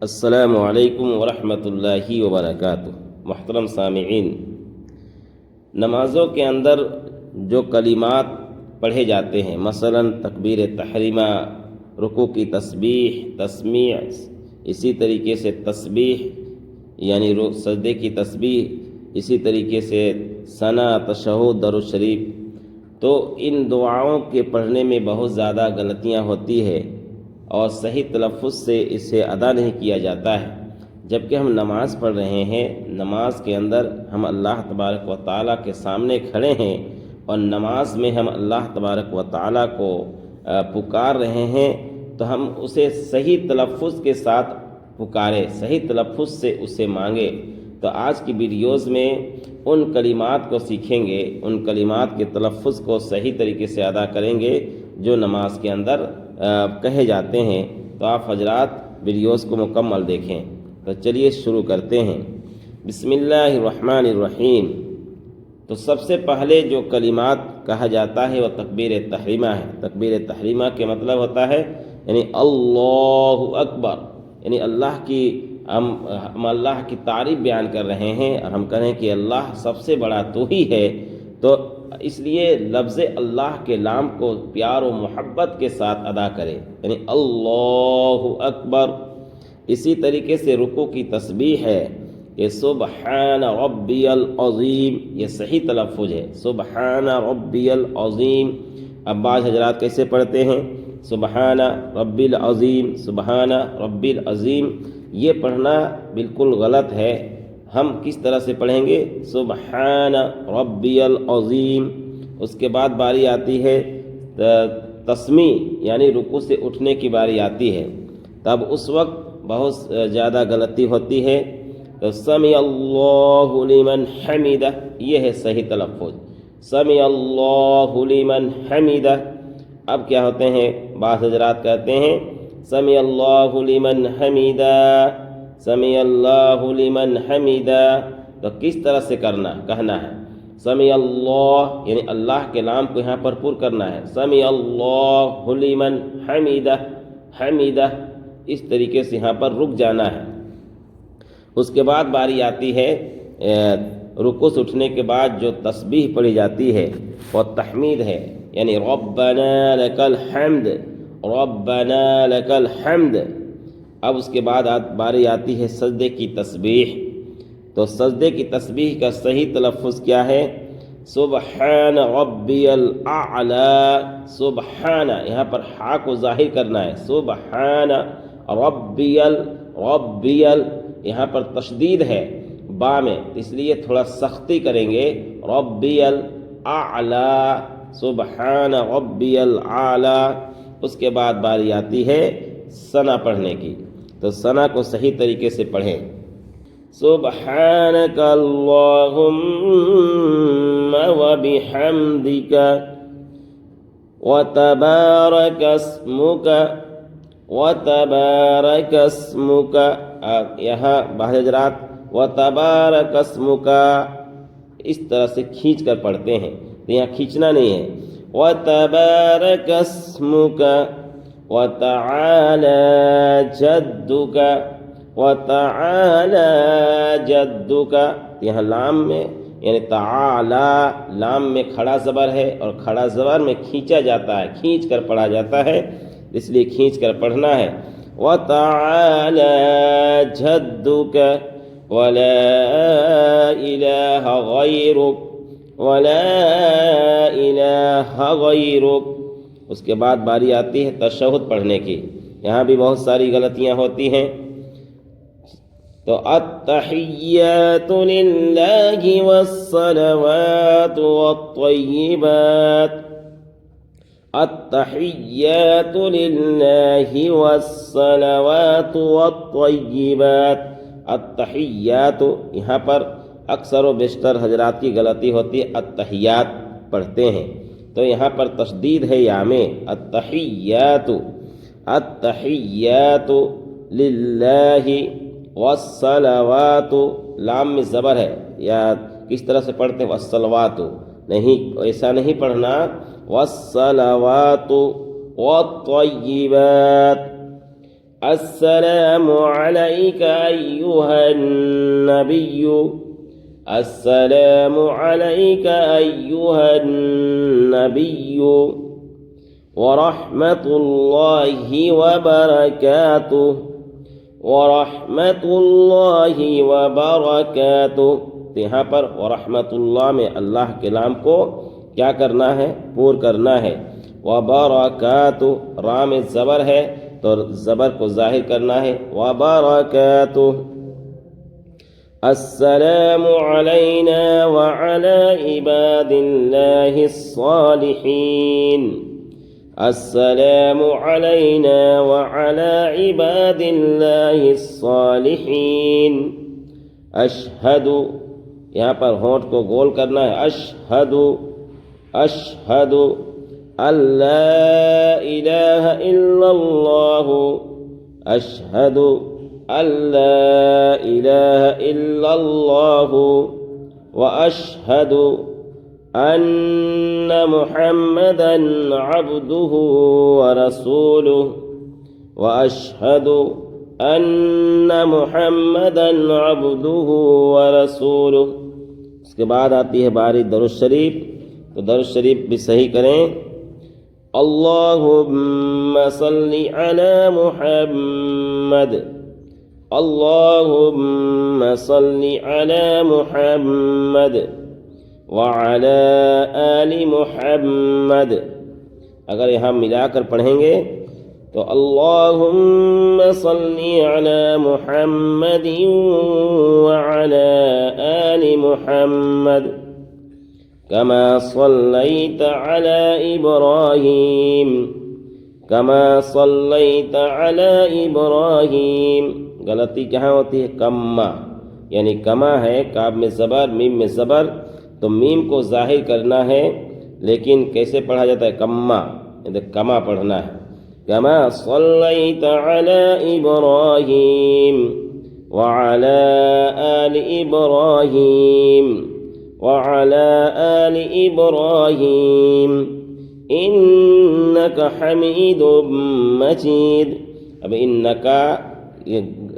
السلام علیکم ورحمۃ اللہ وبرکاتہ۔ محترم سامعین، نمازوں کے اندر جو کلمات پڑھے جاتے ہیں، مثلا تکبیر تحریمہ، رکوع کی تسبیح، تسمیع، اسی طریقے سے تسبیح یعنی سجدے کی تسبیح، اسی طریقے سے ثنا، تشہد، درود شریف، تو ان دعاؤں کے پڑھنے میں بہت زیادہ غلطیاں ہوتی ہے اور صحیح تلفظ سے اسے ادا نہیں کیا جاتا ہے۔ جبکہ ہم نماز پڑھ رہے ہیں، نماز کے اندر ہم اللہ تبارک و تعالیٰ کے سامنے کھڑے ہیں اور نماز میں ہم اللہ تبارک و تعالیٰ کو پکار رہے ہیں، تو ہم اسے صحیح تلفظ کے ساتھ پکارے، صحیح تلفظ سے اسے مانگے۔ تو آج کی ویڈیوز میں ان کلمات کو سیکھیں گے، ان کلمات کے تلفظ کو صحیح طریقے سے ادا کریں گے جو نماز کے اندر کہے جاتے ہیں۔ تو آپ حضرات ویڈیوز کو مکمل دیکھیں۔ تو چلیے شروع کرتے ہیں۔ بسم اللہ الرحمن الرحیم۔ تو سب سے پہلے جو کلمات کہا جاتا ہے وہ تکبیر تحریمہ ہے۔ تکبیر تحریمہ کے مطلب ہوتا ہے یعنی اللہ اکبر، یعنی ہم اللہ کی تعریف بیان کر رہے ہیں اور ہم کہیں کہ اللہ سب سے بڑا تو ہی ہے، تو اس لیے لفظ اللہ کے لام کو پیار و محبت کے ساتھ ادا کرے، یعنی اللہ اکبر۔ اسی طریقے سے رکوع کی تسبیح ہے کہ سبحان ربی العظیم، یہ صحیح تلفظ ہے، سبحان ربی العظیم۔ اب بعض حضرات کیسے پڑھتے ہیں؟ سبحان ربی العظیم، سبحان ربی العظیم، یہ پڑھنا بالکل غلط ہے۔ ہم کس طرح سے پڑھیں گے؟ سبحان ربی العظیم۔ اس کے بعد باری آتی ہے تسمیع، یعنی رکوع سے اٹھنے کی باری آتی ہے، تب اس وقت بہت زیادہ غلطی ہوتی ہے۔ تو سمع اللہ لمن حمدہ، یہ ہے صحیح تلفظ، سمع اللہ لمن حمدہ۔ اب کیا ہوتے ہیں؟ بعض حضرات کہتے ہیں سمع اللہ لمن حمدہ، سمع اللہ لمن حمدہ۔ تو کس طرح سے کہنا ہے؟ سمع اللہ یعنی اللہ کے نام کو یہاں پر پر کرنا ہے، سمع اللہ لمن حمدہ، حمدہ، اس طریقے سے یہاں پر رک جانا ہے۔ اس کے بعد باری آتی ہے رکوع سے اٹھنے کے بعد جو تسبیح پڑھی جاتی ہے وہ تحمید ہے، یعنی ربنا لک الحمد، ربنا لک الحمد۔ اب اس کے بعد باری آتی ہے سجدے کی تسبیح۔ تو سجدے کی تسبیح کا صحیح تلفظ کیا ہے؟ سبحان ربی الاعلی، سبحان، یہاں پر ہا کو ظاہر کرنا ہے، سبحان ربی ربی، یہاں پر تشدید ہے با میں، اس لیے تھوڑا سختی کریں گے، ربی الاعلی، سبحان ربی الاعلی۔ اس کے بعد باری آتی ہے ثنا پڑھنے کی، تو ثنا کو صحیح طریقے سے پڑھیں، سبحانک اللہم وبحمدک وتبارک اسمک، وتبارک اسمک۔ یہاں بعض حضرات وتبارک اسمک اس طرح سے کھینچ کر پڑھتے ہیں، تو یہاں کھینچنا نہیں ہے، وتبارک اسمک وتعالی جدک، وتعالی جدک۔ یہاں لام میں یعنی تعالی، لام میں کھڑا زبر ہے اور کھڑا زبر میں کھینچا جاتا ہے، کھینچ کر پڑھا جاتا ہے، اس لیے کھینچ کر پڑھنا ہے، وتعالی جدک ولا الہ غیرک، ولا الہ غیرک۔ اس کے بعد باری آتی ہے تشہد پڑھنے کی، یہاں بھی بہت ساری غلطیاں ہوتی ہیں۔ تو التحیات للہ والصلوات والطیبات، التحیات للہ والصلوات والطیبات۔ التحیات، یہاں پر اکثر و بیشتر حضرات کی غلطی ہوتی ہے، التحیات پڑھتے ہیں، تو یہاں پر تشدید ہے یا میں، التحیات، التحیات للہ والصلوات، لام میں زبر ہے، یا کس طرح سے پڑھتے ہیں؟ والصلوات، نہیں، ایسا نہیں پڑھنا، والصلوات والطیبات، السلام عليك أيها النبي السلام عليك أيها النبي ورحمة الله وبركاته ورحمة الله وبركاته. تو یہاں پر ورحمت اللہ میں اللہ کے نام کو کیا کرنا ہے؟ پور کرنا ہے. وبرکاتہ را میں زبر ہے تو زبر کو ظاہر کرنا ہے. وبرکاتہ. السلام علینا وعلی عباد اللہ الصالحین. السلام علینا وعلی عباد اللہ الصالحین. اشہد یہاں پر ہونٹ کو گول کرنا ہے. اشہد اشہد اللہ الہ الا اللہ. اشہد اللہ الہ الا اللہ واشہد ان محمدا عبدہ ورسولہ. واشہد ان محمدا عبدہ ورسولہ. اس کے بعد آتی ہے باری درود شریف. تو درود شریف بھی صحیح کریں. اللہم صلی علی محمد. اللہم صلی علی محمد وعلی آل محمد. اگر یہاں ملا کر پڑھیں گے تو اللہم صلی علی محمد وعلی آل محمد کما صلیت علی ابراہیم. کما صلیت علی ابراہیم. غلطی کہاں ہوتی ہے؟ کما، یعنی کما ہے کاف میں زبر میم میں زبر، تو میم کو ظاہر کرنا ہے، لیکن کیسے پڑھا جاتا ہے؟ کما، کما پڑھنا ہے. کما صلیت علی ابراہیم وعلی آل ابراہیم وعلی آل ابراہیم انک حمید مجید. اب انکا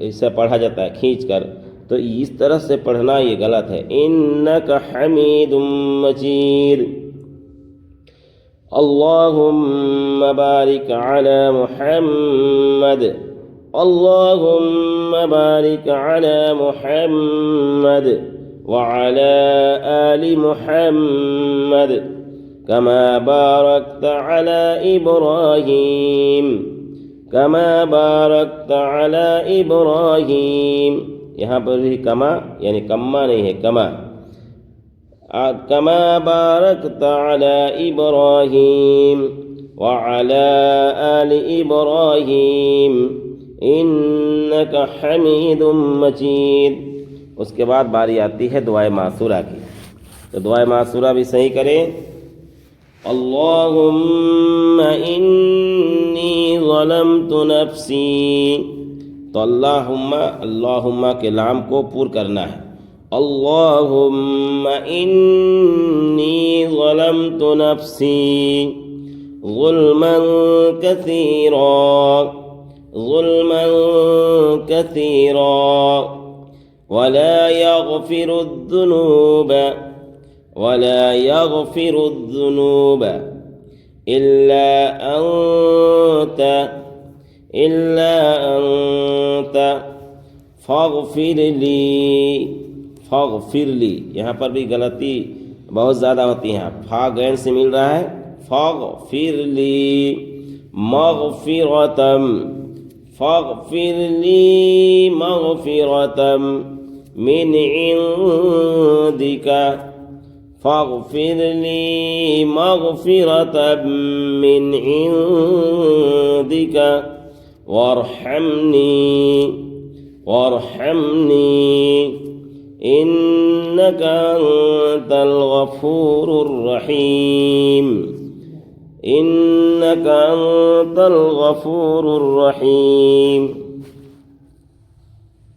اسے پڑھا جاتا ہے کھینچ کر، تو اس طرح سے پڑھنا یہ غلط ہے. انک حمید مجید. اللہم بارک علی محمد. اللہم بارک علی محمد وعلی آل محمد کما بارکت علی ابراہیم. کما بارکت علی ابراہیم. یہاں پر بھی کما یعنی کما نہیں ہے، کما. کما بارکت علی ابراہیم وعلی آل ابراہیم انک حمید مجید. اس کے بعد باری آتی ہے دعائے معصورہ کی. تو دعائے معصورہ بھی صحیح کریں. اللہم انی ظلمت نفسی. تو اللہم کے لام کو پور کرنا ہے. اللہم انی ظلمت نفسی ظلما کثیرا ظلما کثیرا ولا يغفر الذنوب ولا يغفر الذنوب إلا أنت فاغفر لي. یہاں پر بھی غلطی بہت زیادہ ہوتی ہیں. فا غین سے مل رہا ہے فاغفر لی مغفرتم. فاغفر لی مغفرتم من عندك. فاغفر لي مغفرة من عندك وارحمني إنك أنت الغفور الرحيم. إنك أنت الغفور الرحيم.